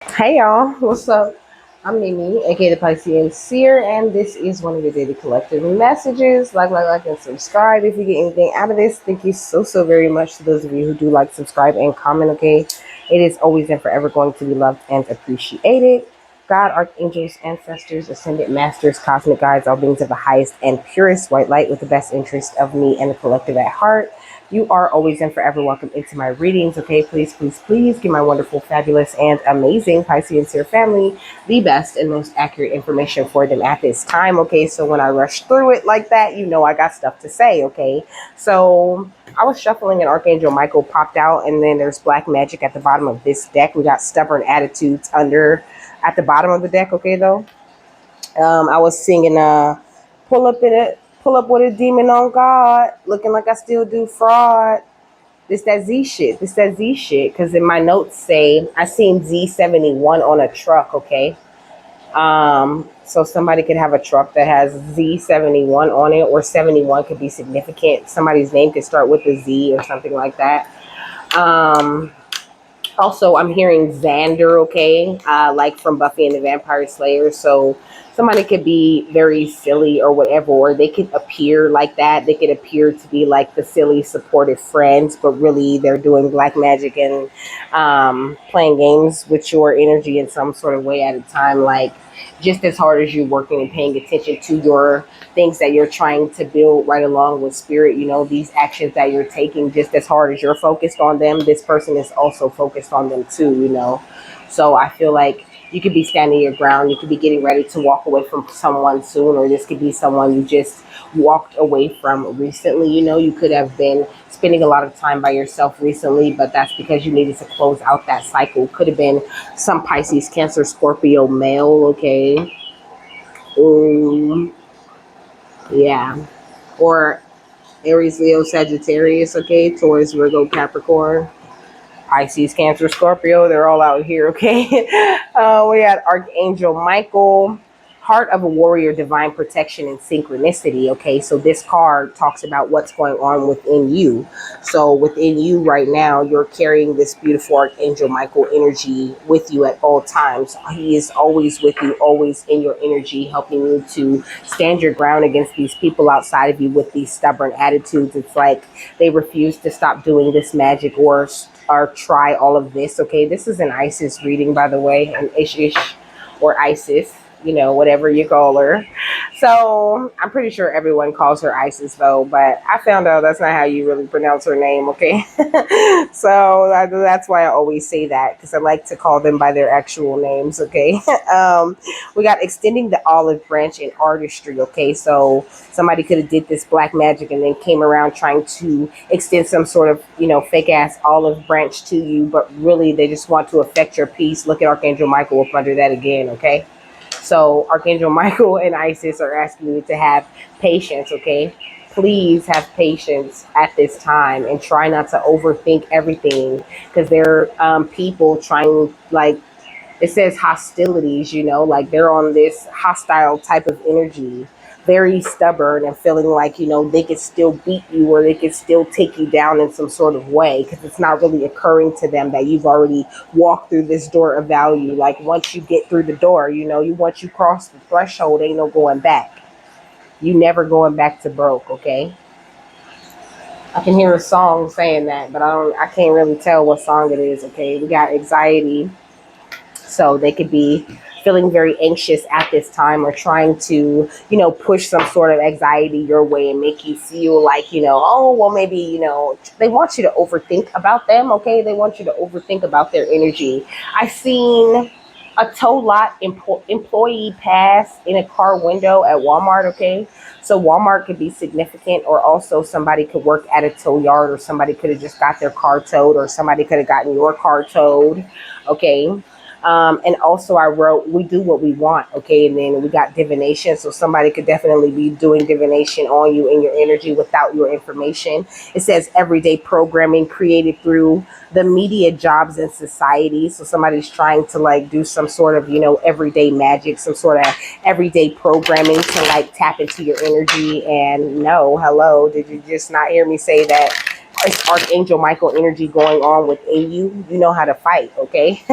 Hey y'all, what's up? I'm Mimi, aka the Piscean Seer, and this is one of your daily collective messages. Like, and subscribe if you get anything out of this. Thank you so very much to those of you who do like, subscribe, and comment. Okay, it is always and forever going to be loved and appreciated. God, archangels, ancestors, ascended masters, cosmic guides, all beings of the highest and purest white light with the best interest of me and the collective at heart. You are always and forever welcome into my readings. Okay, please give my wonderful, fabulous, and amazing Piscean Seer family the best and most accurate information for them at this time. Okay, so when I rush through it like that, you know I got stuff to say. Okay, so I was shuffling and Archangel Michael popped out, and then there's black magic at the bottom of this deck. We got stubborn attitudes under at the bottom of the deck. Okay, though. I was singing pull up in it, pull up with a demon on God, looking like I still do fraud. This that Z shit. Because in my notes say I seen Z71 on a truck. Okay, so somebody could have a truck that has Z71 on it, or 71 could be significant. Somebody's name could start with a Z or something like that. Um, Also, I'm hearing Xander, okay, like from Buffy and the Vampire Slayer. So somebody could be very silly or whatever, or they could appear like that. They could appear to be like the silly, supportive friends, but really they're doing black magic and playing games with your energy in some sort of way at a time. Like just as hard as you're working and paying attention to your things that you're trying to build right along with spirit, these actions that you're taking, just as hard as you're focused on them, this person is also focused on them too. So I feel like you could be standing your ground, you could be getting ready to walk away from someone soon, or this could be someone you just walked away from recently. You could have been spending a lot of time by yourself recently, but that's because you needed to close out that cycle. Could have been some Pisces, Cancer, Scorpio male. Okay. Yeah. Or Aries, Leo, Sagittarius. Okay. Taurus, Virgo, Capricorn, Pisces, Cancer, Scorpio. They're all out here. Okay. We had Archangel Michael, Heart of a Warrior, Divine Protection and Synchronicity. Okay. So this card talks about what's going on within you. So within you right now, you're carrying this beautiful Archangel Michael energy with you at all times. He is always with you, always in your energy, helping you to stand your ground against these people outside of you with these stubborn attitudes. It's like they refuse to stop doing this magic or try all of this. Okay, this is an Isis reading, by the way, an ish or Isis, whatever you call her. So I'm pretty sure everyone calls her Isis though, but I found out that's not how you really pronounce her name. Okay, so that's why I always say that, because I like to call them by their actual names. Okay, we got extending the olive branch in artistry. Okay, so somebody could have did this black magic and then came around trying to extend some sort of fake ass olive branch to you, but really they just want to affect your peace. Look at Archangel Michael up under that again. Okay, so Archangel Michael and Isis are asking you to have patience. Okay, please have patience at this time and try not to overthink everything, because there are people trying, like it says hostilities, like they're on this hostile type of energy, very stubborn and feeling like, they could still beat you or they could still take you down in some sort of way, because it's not really occurring to them that you've already walked through this door of value. Like once you get through the door, once you cross the threshold, ain't no going back. You never going back to broke. Okay. I can hear a song saying that, but I can't really tell what song it is. Okay. We got anxiety, so they could be feeling very anxious at this time, or trying to, push some sort of anxiety your way and make you feel like, oh, well, maybe, they want you to overthink about them. Okay. They want you to overthink about their energy. I seen a tow lot employee pass in a car window at Walmart. Okay. So Walmart could be significant, or also somebody could work at a tow yard, or somebody could have just got their car towed, or somebody could have gotten your car towed. Okay. And also I wrote, we do what we want. Okay. And then we got divination. So somebody could definitely be doing divination on you and your energy without your information. It says everyday programming created through the media, jobs, and society. So somebody's trying to like do some sort of, everyday magic, some sort of everyday programming to like tap into your energy. And no, hello, did you just not hear me say that? It's Archangel Michael energy going on within you. You know how to fight, okay?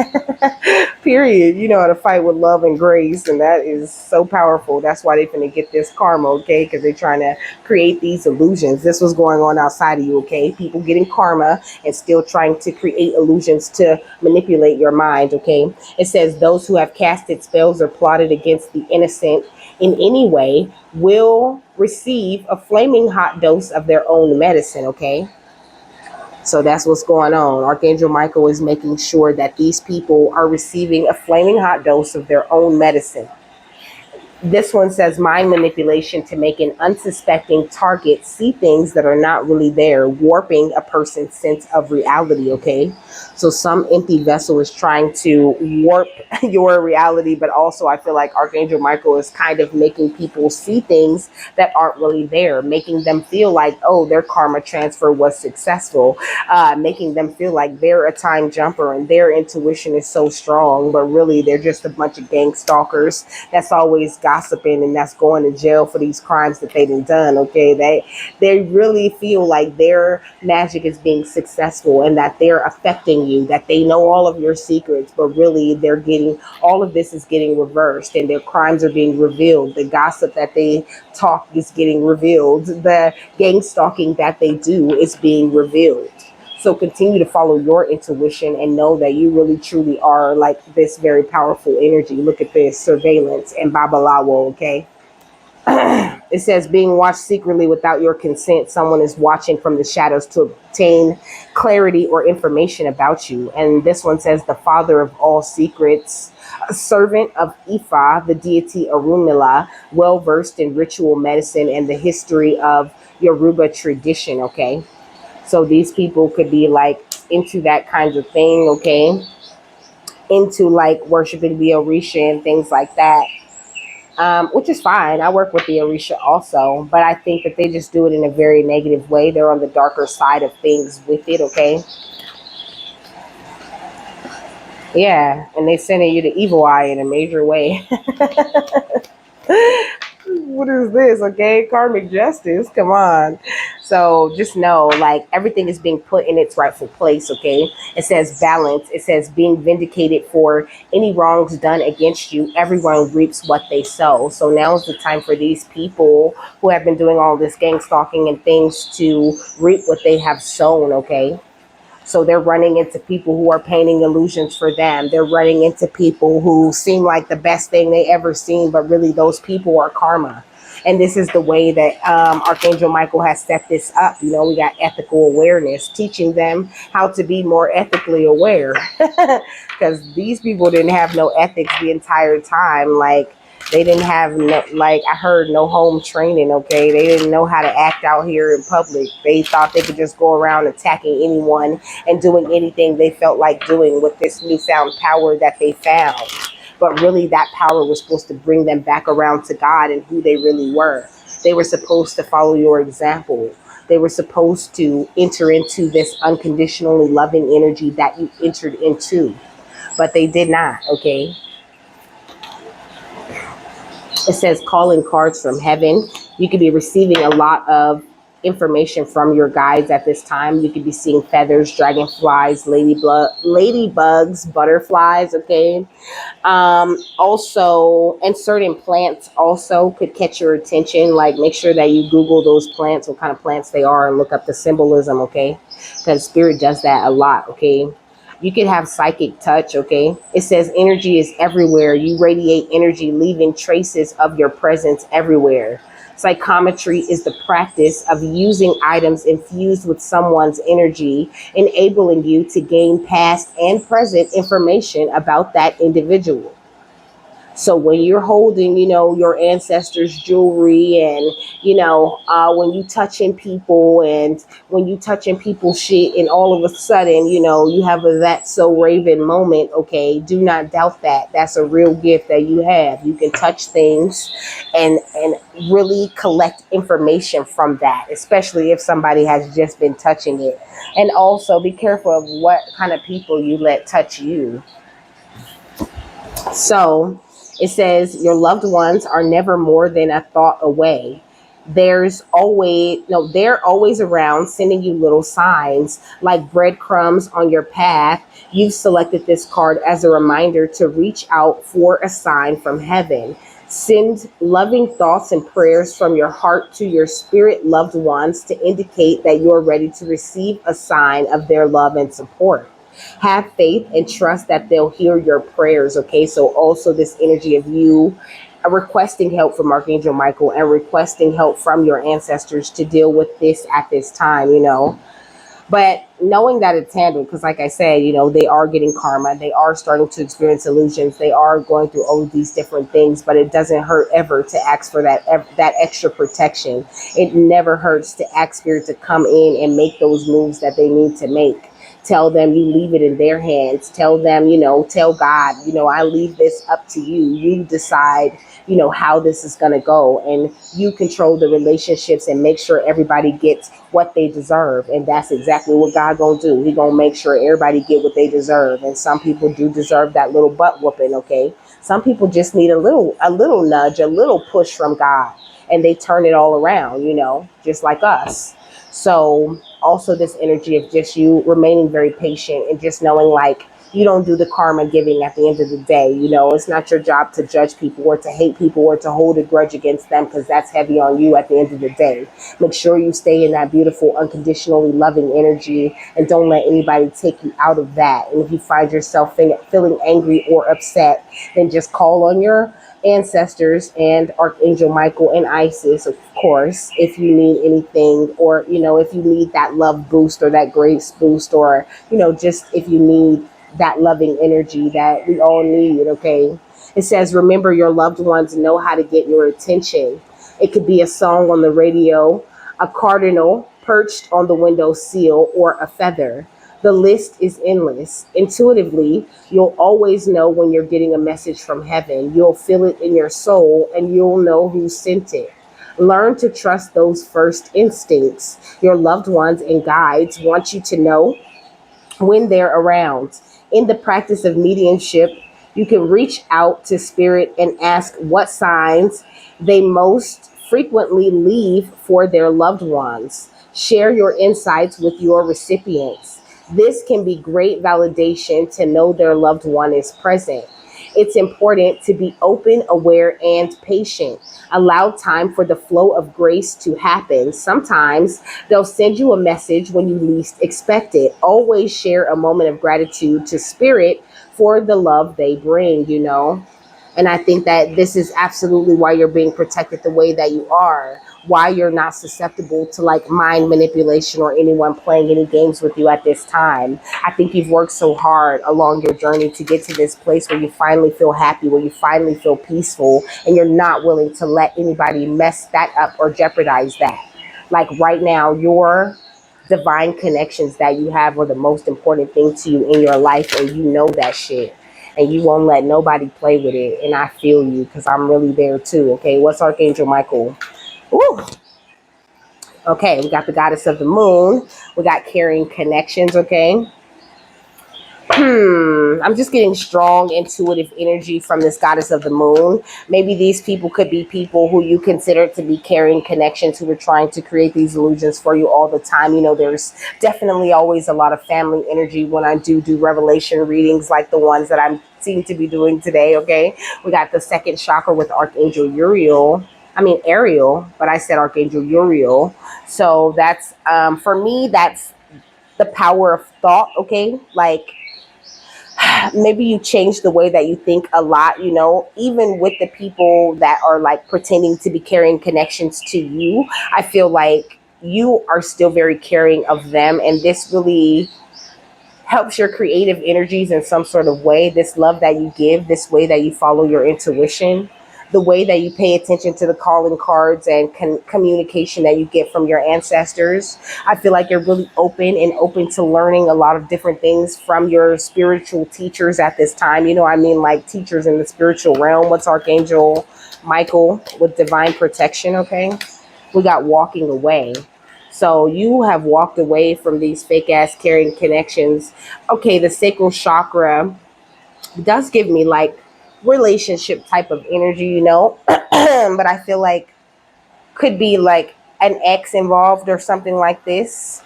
Period. You know how to fight with love and grace, and that is so powerful. That's why they're gonna get this karma, okay? Because they're trying to create these illusions. This was going on outside of you, okay? People getting karma and still trying to create illusions to manipulate your mind, okay? It says those who have casted spells or plotted against the innocent in any way will receive a flaming hot dose of their own medicine, okay? So that's what's going on. Archangel Michael is making sure that these people are receiving a flaming hot dose of their own medicine. This one says mind manipulation to make an unsuspecting target see things that are not really there, warping a person's sense of reality, okay? So some empty vessel is trying to warp your reality, but also I feel like Archangel Michael is kind of making people see things that aren't really there, making them feel like, oh, their karma transfer was successful, making them feel like they're a time jumper and their intuition is so strong, but really they're just a bunch of gang stalkers that's always gossiping and that's going to jail for these crimes that they've done, okay? They really feel like their magic is being successful and that they're affecting you, that they know all of your secrets, but really they're getting, all of this is getting reversed and their crimes are being revealed. The gossip that they talk is getting revealed. The gang stalking that they do is being revealed. So continue to follow your intuition and know that you really truly are like this very powerful energy. Look at this surveillance and babalawo, okay? It says being watched secretly without your consent. Someone is watching from the shadows to obtain clarity or information about you. And this one says the father of all secrets, a servant of Ifa, the deity Arunmila, well versed in ritual medicine and the history of Yoruba tradition, okay? So these people could be like into that kind of thing, okay? Into like worshiping the Orisha and things like that, which is fine. I work with the Orisha also, but I think that they just do it in a very negative way. They're on the darker side of things with it, okay? Yeah, and they sending you the evil eye in a major way. What is this? Okay, karmic justice. Come on. So just know, like everything is being put in its rightful place. Okay. It says balance. It says being vindicated for any wrongs done against you. Everyone reaps what they sow. So now is the time for these people who have been doing all this gang stalking and things to reap what they have sown. Okay. So they're running into people who are painting illusions for them. They're running into people who seem like the best thing they ever seen, but really those people are karma. And this is the way that Archangel Michael has set this up. You know, we got ethical awareness, teaching them how to be more ethically aware. Because these people didn't have no ethics the entire time. Like, they didn't have, no, like, I heard no home training, okay? They didn't know how to act out here in public. They thought they could just go around attacking anyone and doing anything they felt like doing with this newfound power that they found. But really, that power was supposed to bring them back around to God and who they really were. They were supposed to follow your example. They were supposed to enter into this unconditionally loving energy that you entered into. But they did not, okay? It says calling cards from heaven. You could be receiving a lot of information from your guides at this time. You could be seeing feathers, dragonflies, ladybugs, butterflies, okay? Also, and certain plants also could catch your attention. Like, make sure that you Google those plants, what kind of plants they are, and look up the symbolism, okay? Because spirit does that a lot, okay? You could have psychic touch, okay? It says energy is everywhere. You radiate energy, leaving traces of your presence everywhere. Psychometry is the practice of using items infused with someone's energy, enabling you to gain past and present information about that individual. So when you're holding, you know, your ancestors' jewelry and, you know, when you touching people and when you touching people's shit and all of a sudden, you know, you have a that so raven moment, okay, do not doubt that. That's a real gift that you have. You can touch things and really collect information from that, especially if somebody has just been touching it. And also be careful of what kind of people you let touch you. So it says your loved ones are never more than a thought away. they're always around, sending you little signs like breadcrumbs on your path. You've selected this card as a reminder to reach out for a sign from heaven. Send loving thoughts and prayers from your heart to your spirit loved ones to indicate that you're ready to receive a sign of their love and support. Have faith and trust that they'll hear your prayers. Okay, so also this energy of you requesting help from Archangel Michael and requesting help from your ancestors to deal with this at this time, but knowing that it's handled, because like I said, they are getting karma, they are starting to experience illusions, they are going through all of these different things, but it doesn't hurt ever to ask for that extra protection. It never hurts to ask spirit to come in and make those moves that they need to make. Tell them you leave it in their hands. Tell them, tell God, I leave this up to you. You decide, how this is going to go, and you control the relationships and make sure everybody gets what they deserve. And that's exactly what God gonna do. He gonna make sure everybody get what they deserve. And some people do deserve that little butt whooping. Okay, some people just need a little nudge, a little push from God, and they turn it all around, just like us. So also this energy of just you remaining very patient and just knowing, like, you don't do the karma giving at the end of the day. It's not your job to judge people or to hate people or to hold a grudge against them, because that's heavy on you at the end of the day. Make sure you stay in that beautiful, unconditionally loving energy, and don't let anybody take you out of that. And if you find yourself feeling angry or upset, then just call on your ancestors and Archangel Michael and Isis, of course, if you need anything, or if you need that love boost or that grace boost, or just if you need that loving energy that we all need. Okay, it says, remember, your loved ones know how to get your attention. It could be a song on the radio, a cardinal perched on the window sill, or a feather. The list is endless. Intuitively, you'll always know when you're getting a message from heaven. You'll feel it in your soul, and you'll know who sent it. Learn to trust those first instincts. Your loved ones and guides want you to know when they're around. In the practice of mediumship, you can reach out to spirit and ask what signs they most frequently leave for their loved ones. Share your insights with your recipients. This can be great validation to know their loved one is present. It's important to be open, aware, and patient. Allow time for the flow of grace to happen. Sometimes they'll send you a message when you least expect it. Always share a moment of gratitude to spirit for the love they bring. And I think that this is absolutely why you're being protected the way that you are, why you're not susceptible to like mind manipulation or anyone playing any games with you at this time. I think you've worked so hard along your journey to get to this place where you finally feel happy, where you finally feel peaceful, and you're not willing to let anybody mess that up or jeopardize that. Like right now, your divine connections that you have are the most important thing to you in your life, and you know that shit, and you won't let nobody play with it. And I feel you, because I'm really there too. Okay, what's Archangel Michael? Ooh. Okay, we got the goddess of the moon. We got carrying connections. Okay. I'm just getting strong intuitive energy from this goddess of the moon. Maybe these people could be people who you consider to be carrying connections, who are trying to create these illusions for you all the time. There's definitely always a lot of family energy when I do revelation readings like the ones that I'm seem to be doing today. Okay, we got the second chakra with Archangel Uriel. I mean Ariel, but I said Archangel Uriel. So that's for me, that's the power of thought. Okay, like maybe you change the way that you think a lot, even with the people that are like pretending to be carrying connections to you. I feel like you are still very caring of them, and this really helps your creative energies in some sort of way. This love that you give, this way that you follow your intuition, the way that you pay attention to the calling cards and communication that you get from your ancestors. I feel like you're really open to learning a lot of different things from your spiritual teachers at this time. I mean, like teachers in the spiritual realm. What's Archangel Michael with divine protection? Okay, we got walking away. So you have walked away from these fake ass carrying connections. Okay, the sacral chakra does give me like relationship type of energy, but I feel like Could be like an ex involved or something like this.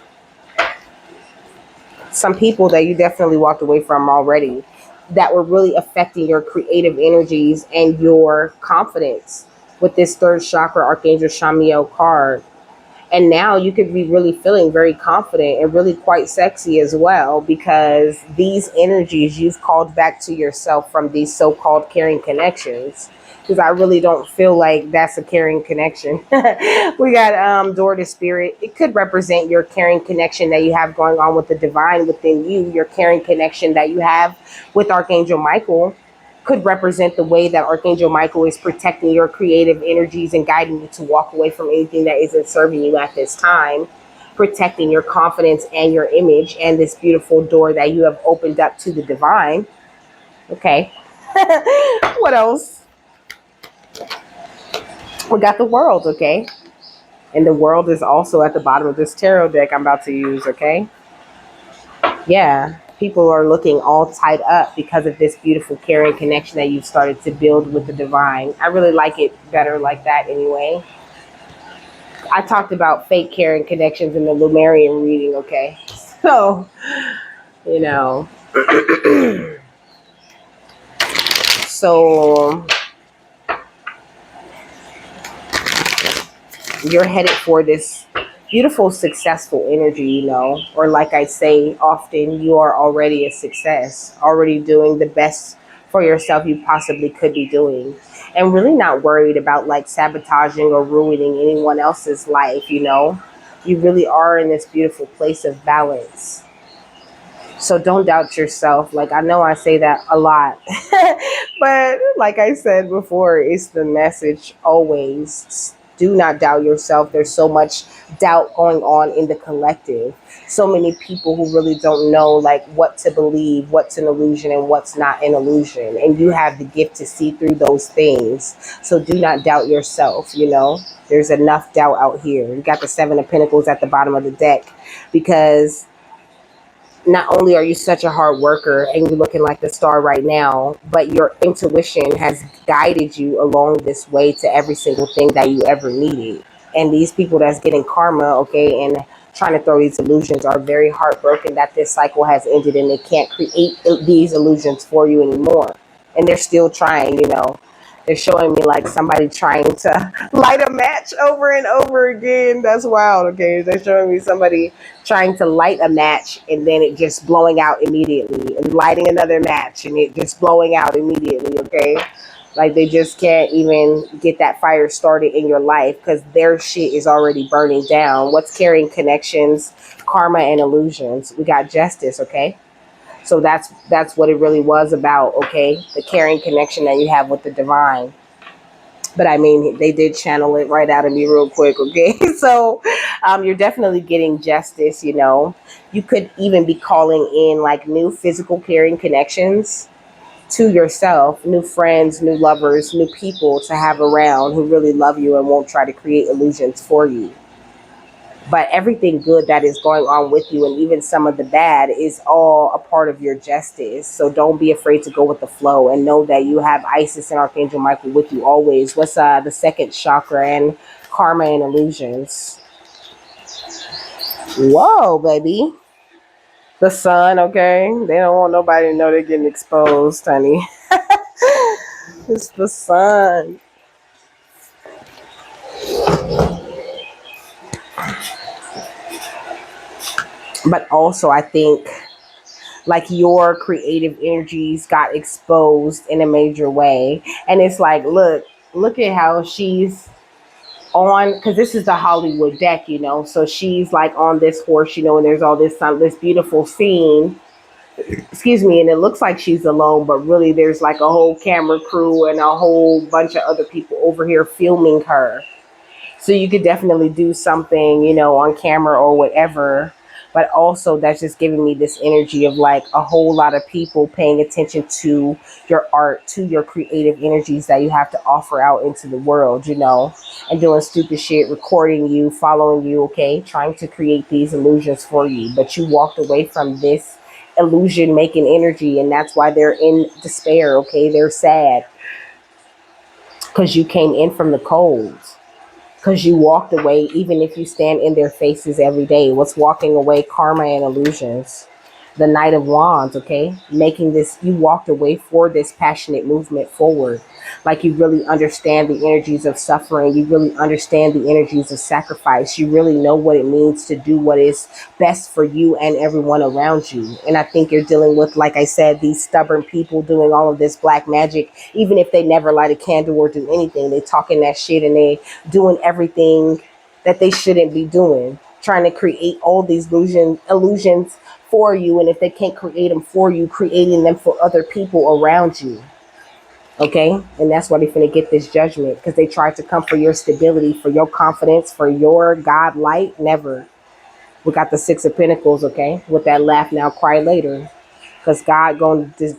Some people that you definitely walked away from already that were really affecting your creative energies and your confidence with this third chakra Archangel Shamiel card. And now you could be really feeling very confident and really quite sexy as well, because these energies you've called back to yourself from these so-called caring connections, because I really don't feel like that's a caring connection. We got door to spirit. It could represent your caring connection that you have going on with the divine within you, your caring connection that you have with Archangel Michael. Could represent the way that Archangel Michael is protecting your creative energies and guiding you to walk away from anything that isn't serving you at this time, protecting your confidence and your image and this beautiful door that you have opened up to the divine. Okay. What else? We got the world, okay? And the world is also at the bottom of this tarot deck I'm about to use, okay? Yeah, people are looking all tied up because of this beautiful caring connection that you've started to build with the divine. I really like it better like that anyway. I talked about fake caring connections in the Lumerian reading, okay? So, you know, so you're headed for this beautiful, successful energy, you know, or like I say often, you are already a success, already doing the best for yourself you possibly could be doing, and really not worried about like sabotaging or ruining anyone else's life, you know. You really are in this beautiful place of balance. So don't doubt yourself. Like, I know I say that a lot, but like I said before, it's the message always. Do not doubt yourself. There's so much doubt going on in the collective. So many people who really don't know like what to believe, what's an illusion and what's not an illusion. And you have the gift to see through those things. So do not doubt yourself, you know. There's enough doubt out here. You got the Seven of Pentacles at the bottom of the deck, because not only are you such a hard worker and you're looking like the star right now, but your intuition has guided you along this way to every single thing that you ever needed. And these people that's getting karma, okay, and trying to throw these illusions are very heartbroken that this cycle has ended and they can't create these illusions for you anymore. And they're still trying, you know. They're showing me like somebody trying to light a match over and over again. That's wild, okay? They're showing me somebody trying to light a match and then it just blowing out immediately, and lighting another match and it just blowing out immediately, okay? Like they just can't even get that fire started in your life because their shit is already burning down. What's carrying connections, karma, and illusions? We got justice, okay? So that's what it really was about, okay? The caring connection that you have with the divine. But I mean, they did channel it right out of me real quick, okay? So you're definitely getting justice, you know. You could even be calling in like new physical caring connections to yourself, new friends, new lovers, new people to have around who really love you and won't try to create illusions for you. But everything good that is going on with you, and even some of the bad, is all a part of your justice. So don't be afraid to go with the flow and know that you have Isis and Archangel Michael with you always. What's the second chakra and karma and illusions? Whoa, baby. The sun, okay? They don't want nobody to know they're getting exposed, honey. It's the sun. But also, I think like your creative energies got exposed in a major way. And it's like, look at how she's on, because this is the Hollywood deck, you know. So she's like on this horse, you know, and there's all this beautiful scene, excuse me, and it looks like she's alone, but really there's like a whole camera crew and a whole bunch of other people over here filming her. So you could definitely do something, you know, on camera or whatever. But also that's just giving me this energy of like a whole lot of people paying attention to your art, to your creative energies that you have to offer out into the world, you know, and doing stupid shit, recording you, following you, okay, trying to create these illusions for you. But you walked away from this illusion making energy, and that's why they're in despair, okay? They're sad because you came in from the cold. because you walked away, even if you stand in their faces every day. What's walking away? Karma and illusions. The Knight of Wands, okay? Making this, you walked away for this passionate movement forward. Like you really understand the energies of suffering. You really understand the energies of sacrifice. You really know what it means to do what is best for you and everyone around you. And I think you're dealing with, like I said, these stubborn people doing all of this black magic, even if they never light a candle or do anything. They talking that shit and they doing everything that they shouldn't be doing, trying to create all these illusions for you, and if they can't create them for you, creating them for other people around you. Okay, and that's why they're gonna get this judgment, because they tried to come for your stability, for your confidence, for your God light. Never. We got the Six of Pentacles, okay, with that laugh now, cry later, because God going to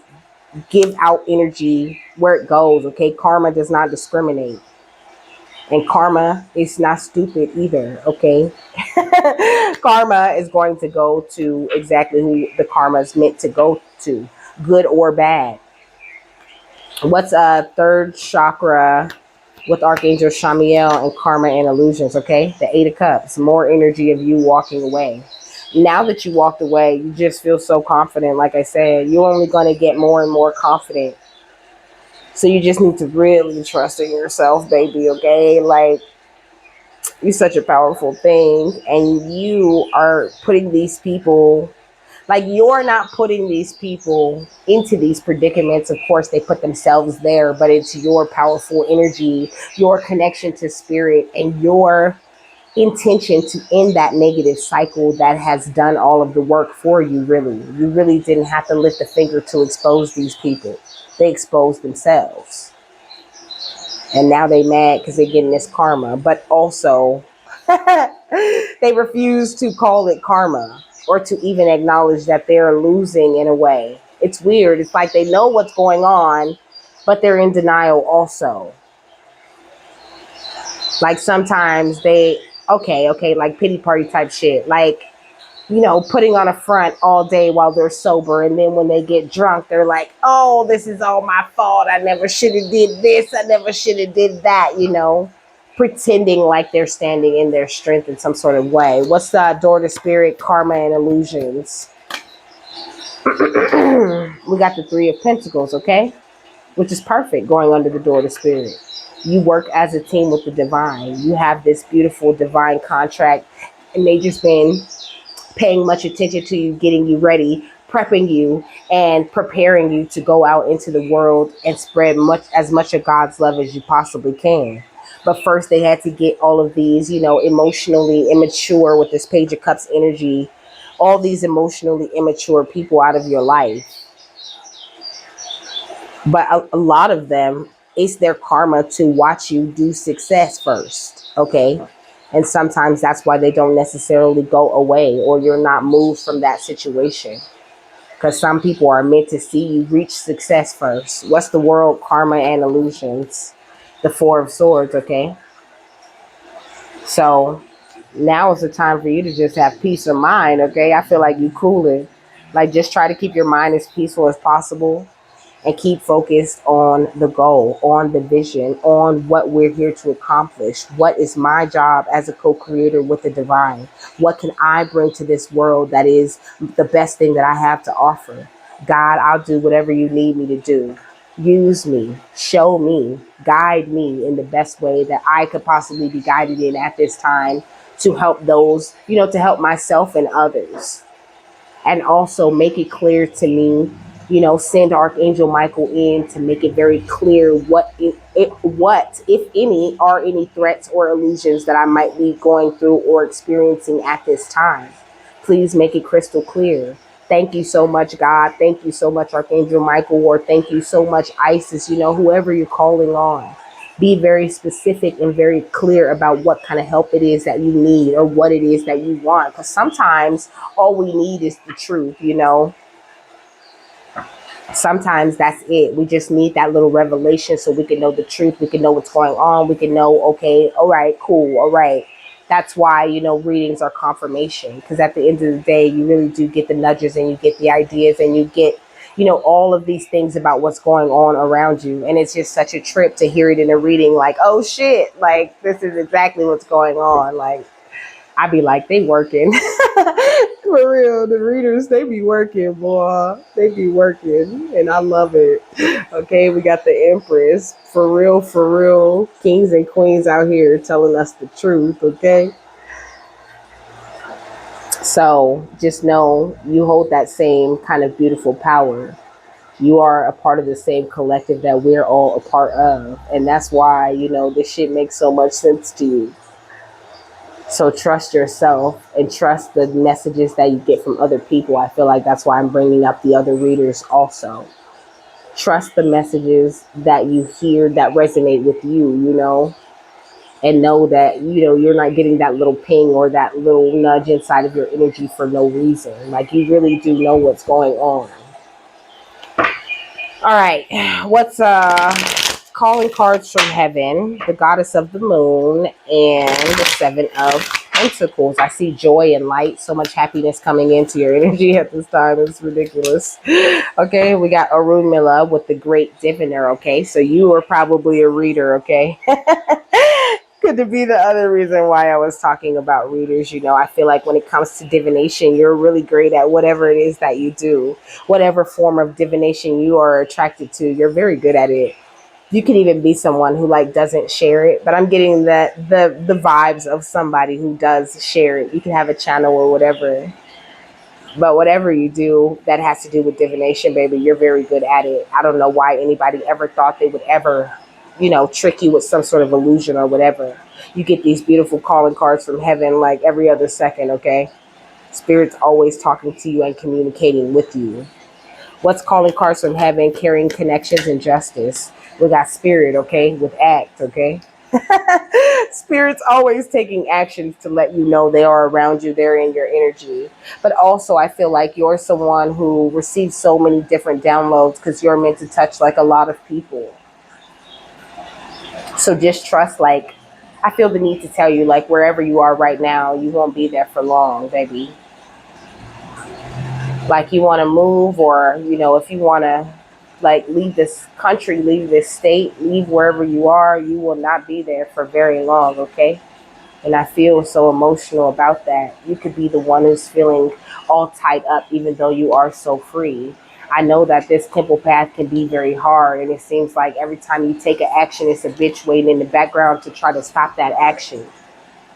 give out energy where it goes. Okay, karma does not discriminate, and karma is not stupid either. Okay, karma is going to go to exactly who the karma is meant to go to, good or bad. What's a third chakra with Archangel Micheal and karma and illusions? Okay, the Eight of Cups, more energy of you walking away. Now that you walked away, you just feel so confident. Like I said, you're only going to get more and more confident. So you just need to really trust in yourself, baby. Okay, like, you're such a powerful thing, and you are putting these people, like, you're not putting these people into these predicaments. Of course they put themselves there, but it's your powerful energy, your connection to spirit, and your intention to end that negative cycle that has done all of the work for you. Really, you really didn't have to lift a finger to expose these people. They exposed themselves, and now they mad because they're getting this karma. But also they refuse to call it karma, or to even acknowledge that they're losing in a way. It's weird. It's like they know what's going on, but they're in denial also. Like sometimes they, okay, like pity party type shit. Like, putting on a front all day while they're sober, and then when they get drunk, they're like, "Oh, this is all my fault. I never should have did this. I never should have did that." Pretending like they're standing in their strength in some sort of way. What's the door to spirit, karma, and illusions? We got the Three of Pentacles, okay, which is perfect going under the door to spirit. You work as a team with the divine. You have this beautiful divine contract, and they just been paying much attention to you, getting you ready, prepping you, and preparing you to go out into the world and spread as much of God's love as you possibly can. But first, they had to get all of these, emotionally immature, with this Page of Cups energy, all these emotionally immature people out of your life. But a lot of them, it's their karma to watch you do success first, okay? And sometimes that's why they don't necessarily go away, or you're not moved from that situation. Because some people are meant to see you reach success first. What's the world, karma, and illusions? The Four of Swords, okay? So now is the time for you to just have peace of mind, okay? I feel like you cooling. Like, just try to keep your mind as peaceful as possible, and keep focused on the goal, on the vision, on what we're here to accomplish. What is my job as a co-creator with the divine? What can I bring to this world that is the best thing that I have to offer? God, I'll do whatever you need me to do. Use me, show me, guide me in the best way that I could possibly be guided in at this time, to help those, to help myself and others. And also make it clear to me, send Archangel Michael in to make it very clear what, if any, are any threats or illusions that I might be going through or experiencing at this time. Please make it crystal clear. Thank you so much, God. Thank you so much, Archangel Michael, or thank you so much, Isis, whoever you're calling on. Be very specific and very clear about what kind of help it is that you need, or what it is that you want. Because sometimes all we need is the truth, Sometimes that's it. We just need that little revelation so we can know the truth. We can know what's going on. We can know, okay, all right, cool, all right. That's why, readings are confirmation. Because at the end of the day, you really do get the nudges, and you get the ideas, and you get, all of these things about what's going on around you. And it's just such a trip to hear it in a reading, like, oh shit, like this is exactly what's going on. Like, I be like, they working. For real, the readers, they be working, boy. They be working, and I love it. Okay, we got the Empress. For real. Kings and queens out here telling us the truth, okay? So just know you hold that same kind of beautiful power. You are a part of the same collective that we're all a part of. And that's why, this shit makes so much sense to you. So trust yourself and trust the messages that you get from other people. I feel like that's why I'm bringing up the other readers also. Trust the messages that you hear that resonate with you, and know that, you're not getting that little ping or that little nudge inside of your energy for no reason. Like, you really do know what's going on. All right. What's calling cards from heaven, the goddess of the moon, and the seven of pentacles. I see joy and light, so much happiness coming into your energy at this time. It's ridiculous. Okay, we got Arunmila with the great diviner. Okay, so you are probably a reader. Okay. Could be the other reason why I was talking about readers. I feel like when it comes to divination, you're really great at whatever it is that you do. Whatever form of divination you are attracted to, you're very good at it. You could even be someone who like doesn't share it, but I'm getting the vibes of somebody who does share it. You can have a channel or whatever, but whatever you do that has to do with divination, baby, you're very good at it. I don't know why anybody ever thought they would ever, trick you with some sort of illusion or whatever. You get these beautiful calling cards from heaven like every other second. Okay, spirit's always talking to you and communicating with you. What's calling cards from heaven, carrying connections and justice? We got spirit, okay, with act, okay? Spirit's always taking actions to let you know they are around you, they're in your energy. But also, I feel like you're someone who receives so many different downloads because you're meant to touch like a lot of people. So just trust, like, I feel the need to tell you, like, wherever you are right now, you won't be there for long, baby. Like, you want to move, or if you want to like leave this country, leave this state, leave wherever you are, you will not be there for very long. Okay, and I feel so emotional about that. You could be the one who's feeling all tied up even though you are so free. I know that this temple path can be very hard, and it seems like every time you take an action, it's a bitch waiting in the background to try to stop that action,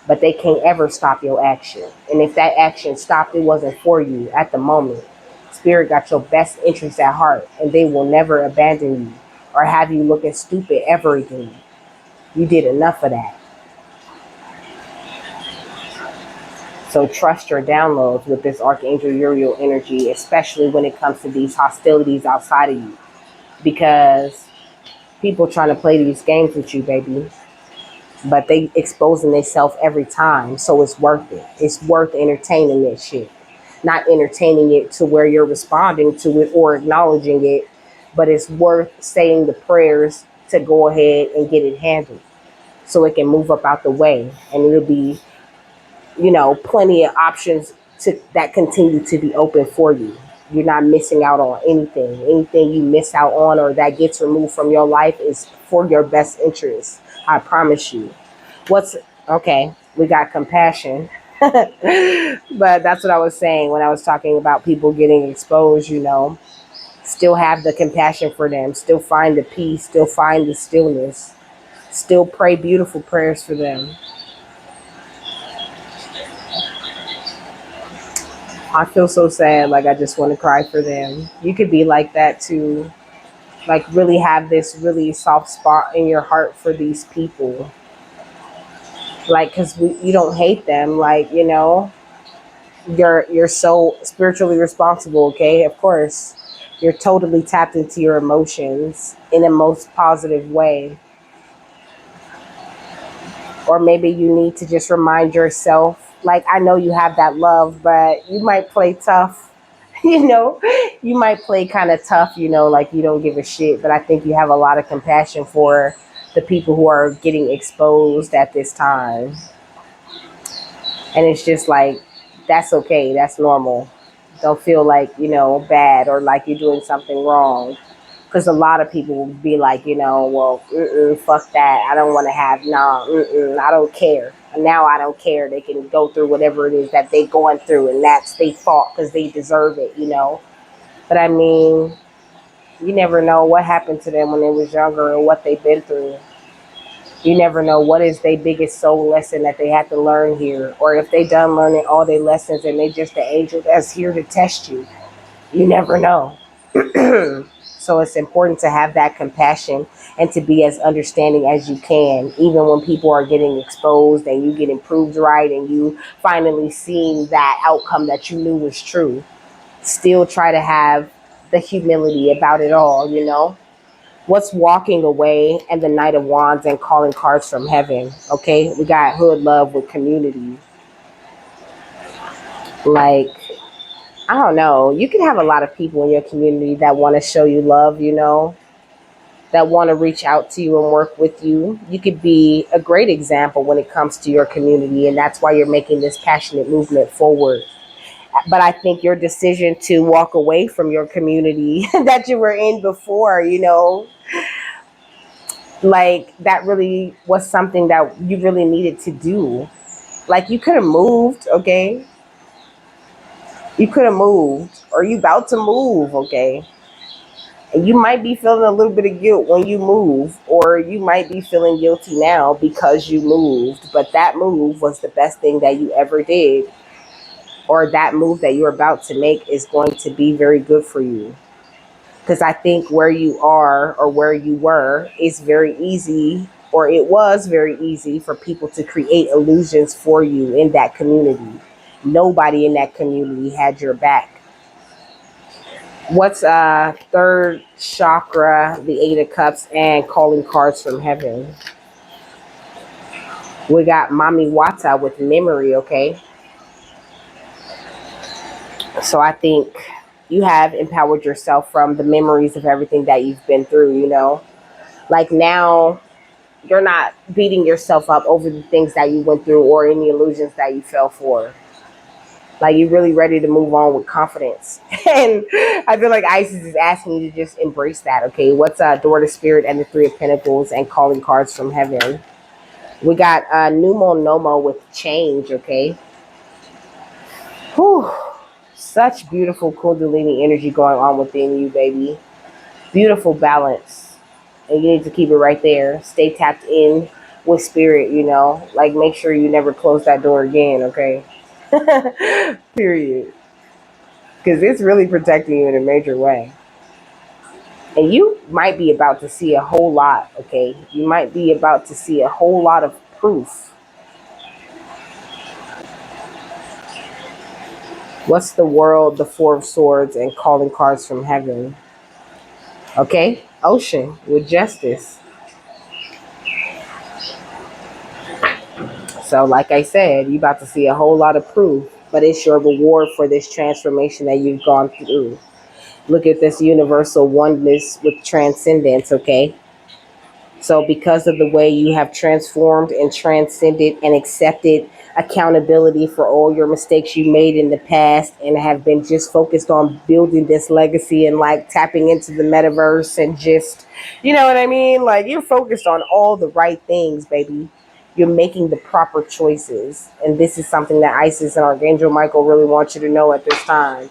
but they can't ever stop your action. And if that action stopped, it wasn't for you at the moment. Spirit got your best interests at heart, and they will never abandon you or have you looking stupid ever again. You did enough of that. So trust your downloads with this Archangel Uriel energy, especially when it comes to these hostilities outside of you. Because people trying to play these games with you, baby. But they exposing themselves every time. So it's worth it. It's worth entertaining that shit. Not entertaining it to where you're responding to it or acknowledging it, but it's worth saying the prayers to go ahead and get it handled so it can move up out the way, and it'll be, plenty of options that continue to be open for you. You're not missing out on anything. Anything you miss out on or that gets removed from your life is for your best interest. I promise you. What's okay? We got compassion. But that's what I was saying when I was talking about people getting exposed. Still have the compassion for them, still find the peace, still find the stillness, still pray beautiful prayers for them. I feel so sad, like I just want to cry for them. You could be like that too, like really have this really soft spot in your heart for these people, like, because you don't hate them, like, you're so spiritually responsible. Okay, of course you're totally tapped into your emotions in a most positive way. Or maybe you need to just remind yourself, like, I know you have that love, but you might play tough. You might play kind of tough, like you don't give a shit, but I think you have a lot of compassion for the people who are getting exposed at this time. And it's just like, that's okay, that's normal. Don't feel like, bad or like you're doing something wrong. Because a lot of people will be like, well, fuck that. I don't want to have, nah, I don't care. And now I don't care. They can go through whatever it is that they going through, and that's their fault because they deserve it. But I mean, you never know what happened to them when they was younger or what they've been through. You never know what is their biggest soul lesson that they had to learn here, or if they done learning all their lessons and they just the angel that's here to test you. You never know. So it's important to have that compassion and to be as understanding as you can, even when people are getting exposed and you get proved right and you finally seeing that outcome that you knew was true. Still try to have the humility about it all. What's walking away and the Knight of Wands and calling cards from heaven? Okay, we got hood love with community. Like, I don't know. You can have a lot of people in your community that want to show you love, that want to reach out to you and work with you. You could be a great example when it comes to your community, and that's why you're making this passionate movement forward. But I think your decision to walk away from your community that you were in before, like that really was something that you really needed to do. Like you could have moved, okay? You could have moved, or you about to move, okay? And you might be feeling a little bit of guilt when you move, or you might be feeling guilty now because you moved. But that move was the best thing that you ever did, or that move that you're about to make is going to be very good for you. Because I think where you are or where you were is very easy, or it was very easy for people to create illusions for you in that community. Nobody in that community had your back. What's third chakra, the Eight of Cups, and calling cards from heaven? We got Mami Wata with memory, okay? So I think you have empowered yourself from the memories of everything that you've been through. Like now, you're not beating yourself up over the things that you went through or any illusions that you fell for. Like you're really ready to move on with confidence. And I feel like Isis is asking you to just embrace that, okay? What's Door to Spirit and the Three of Pentacles and calling cards from heaven? We got Numo Nomo with change, okay? Whew. Such beautiful Kundalini energy going on within you, baby. Beautiful balance. And you need to keep it right there. Stay tapped in with spirit. Like make sure you never close that door again, okay? Period. Because it's really protecting you in a major way. And you might be about to see a whole lot, okay? You might be about to see a whole lot of proof. What's the World, the Four of Swords, and calling cards from heaven? Okay, Ocean with Justice. So like I said, you're about to see a whole lot of proof, but it's your reward for this transformation that you've gone through. Look at this universal oneness with transcendence, okay? So because of the way you have transformed and transcended and accepted accountability for all your mistakes you made in the past and have been just focused on building this legacy and like tapping into the metaverse and just, you know what I mean? Like you're focused on all the right things, baby. You're making the proper choices. And this is something that Isis and Archangel Michael really want you to know at this time.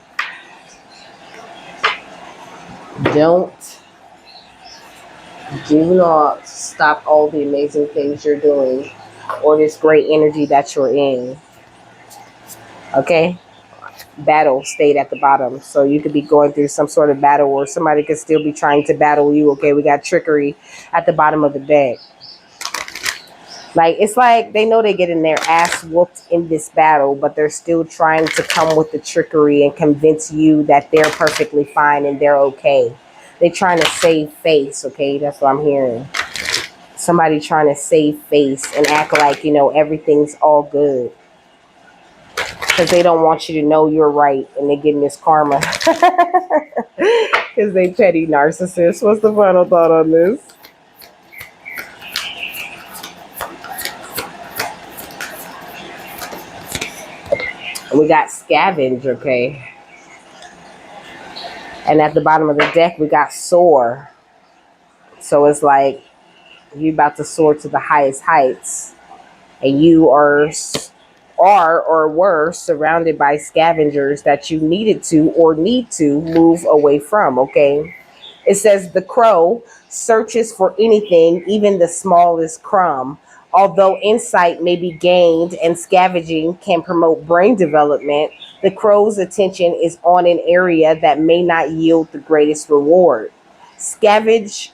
Do not stop all the amazing things you're doing or this great energy that you're in. Okay? Battle stayed at the bottom. So you could be going through some sort of battle or somebody could still be trying to battle you. Okay, we got trickery at the bottom of the deck. Like, it's like they know they're getting their ass whooped in this battle, but they're still trying to come with the trickery and convince you that they're perfectly fine and they're okay. They're trying to save face, okay? That's what I'm hearing. Somebody trying to save face and act like, everything's all good. Because they don't want you to know you're right and they're getting this karma. Because they petty narcissists. What's the final thought on this? We got scavenge, okay? And at the bottom of the deck, we got soar. So it's like you about to soar to the highest heights, and you are or were surrounded by scavengers that you needed to or need to move away from. Okay. It says the crow searches for anything, even the smallest crumb. Although insight may be gained and scavenging can promote brain development, the crow's attention is on an area that may not yield the greatest reward. Scavenge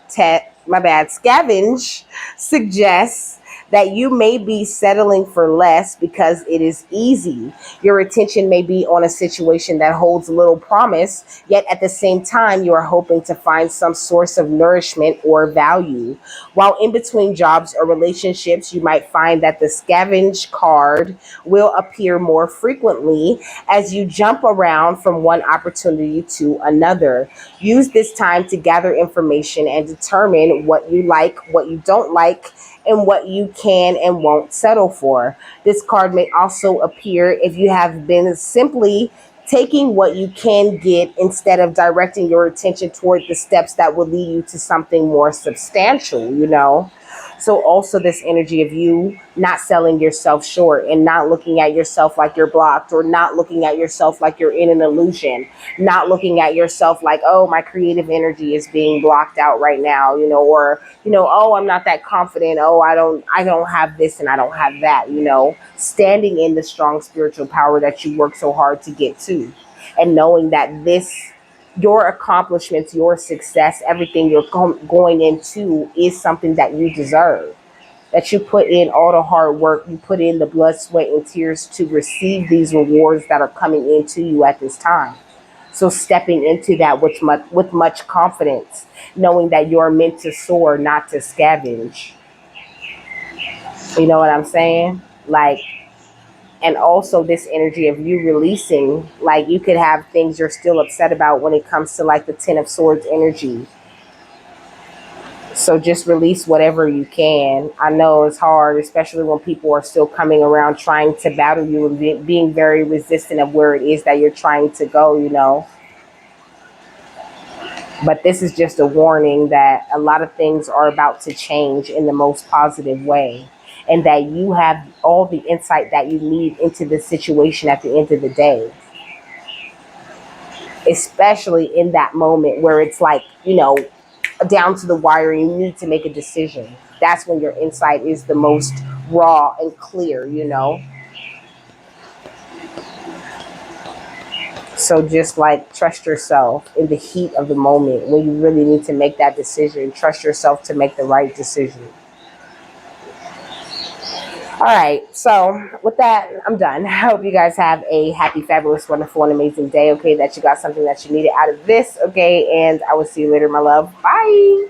suggests that you may be settling for less because it is easy. Your attention may be on a situation that holds little promise, yet at the same time, you are hoping to find some source of nourishment or value. While in between jobs or relationships, you might find that the scavenge card will appear more frequently as you jump around from one opportunity to another. Use this time to gather information and determine what you like, what you don't like, and what you can and won't settle for. This card may also appear if you have been simply taking what you can get instead of directing your attention toward the steps that will lead you to something more substantial, you know? So also this energy of you not selling yourself short and not looking at yourself like you're blocked, or not looking at yourself like you're in an illusion, not looking at yourself like, oh, my creative energy is being blocked out right now, you know, or, you know, oh, I'm not that confident. Oh, I don't have this and I don't have that, you know, standing in the strong spiritual power that you work so hard to get to, and knowing that your accomplishments, your success, everything you're going into is something that you deserve. That you put in all the hard work, you put in the blood, sweat, and tears to receive these rewards that are coming into you at this time. So stepping into that with much confidence, knowing that you're meant to soar, not to scavenge. You know what I'm saying? Like, and also this energy of you releasing, like you could have things you're still upset about when it comes to like the Ten of Swords energy. So just release whatever you can. I know it's hard, especially when people are still coming around trying to battle you and being very resistant of where it is that you're trying to go, you know. But this is just a warning that a lot of things are about to change in the most positive way, and that you have all the insight that you need into the situation at the end of the day, especially in that moment where it's like, you know, down to the wire and you need to make a decision. That's when your insight is the most raw and clear, you know. So just like trust yourself in the heat of the moment when you really need to make that decision. Trust yourself to make the right decision. All right. So with that, I'm done. I hope you guys have a happy, fabulous, wonderful, and amazing day. Okay. That you got something that you needed out of this. Okay. And I will see you later, my love. Bye.